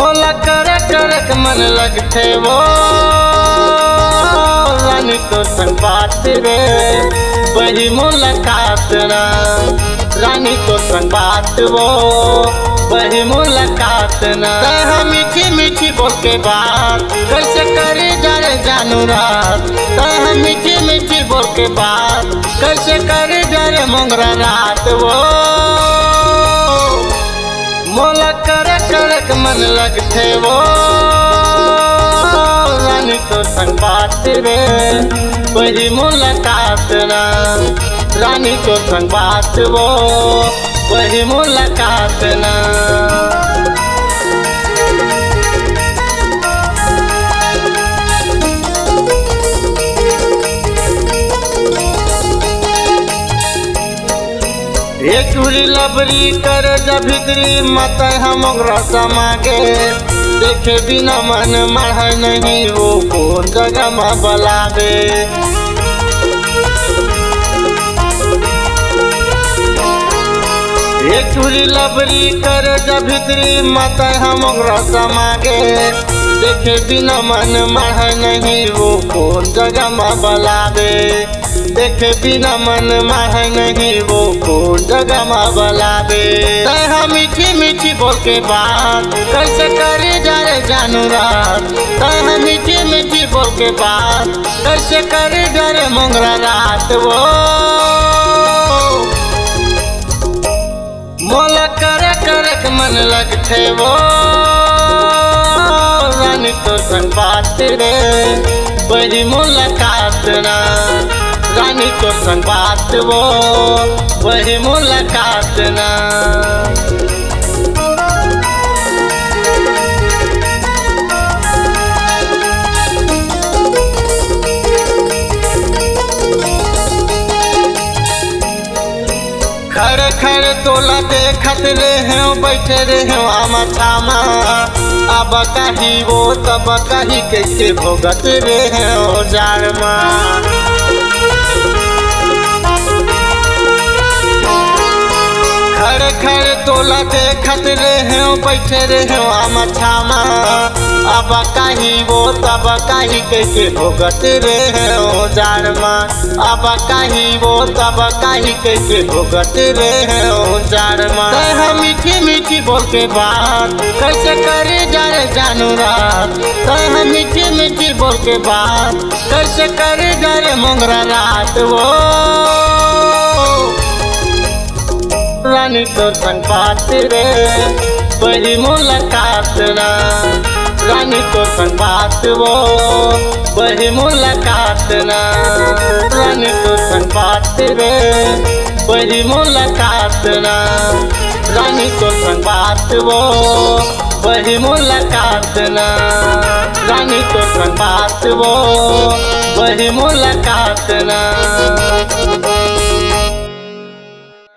मोला करक करक मन लगथे वो रानी तो संग बात रे वही मुलाकात ना रानी तो संग बात वो वही मुलाकात ना मीठी मीठी बोल के बात कैसे करे जारे जानू रात मीठी मीठी बोल के बात कैसे करे जारे मोंगरा रात वो मोला करक करक मन लगथे वो रानी तो संग बात रे वही मुलाकात ना रानी तो संग बात वो वही मुलाकात ना। एक चूड़ी लबरी कर जब भीतरी मत हम समागे देखे बिना मन मढ़ नहीं वो कौन जगह में बलावे। एक चूड़ी लबरी कर जब भीतरी मत हम समागे देखे बिना मन मढ़ नहीं वो कौन जगह में बलावे। देखे बिना मन माह नहीं वो कौन जगह में बलावे। मीठी मीठी बोल के बात कैसे करे जारे जानू रात मीठी मीठी बोल के बात कैसे करे जारे मोंगरा रात वो मोला करे करक मन लगथे वो रानी तो संग बात रे वही मुलाकात ना रानी तो संग बात वो वही मुलाकात ना। खड़ खड़ तोला देखत रहे बैठे रहे आमा छामा अब कही वो तब कही कैसे भोगत रहे जार खड़ खड़ तोला देखत रहे बैठे रहे आमा छामा अब कही वो तब कही कैसे भोगत रहे जार अब कही वो तब कही कैसे भोगत रहे जार मीठी मीठी बोल के बात कैसे करे जारे जानू रात मीठी मीठी बोल के बात कैसे करे जारे मोंगरा रात वो रानी तो संग बात रे वही मुलाकात ना रानी तो संग बात वो वही मुलाकात ना रानी तो संग बात रे वही मुलाकात ना रानी तो संग बात वो वही मुलाकात ना रानी तो संग बात वो वही मुलाकात ना।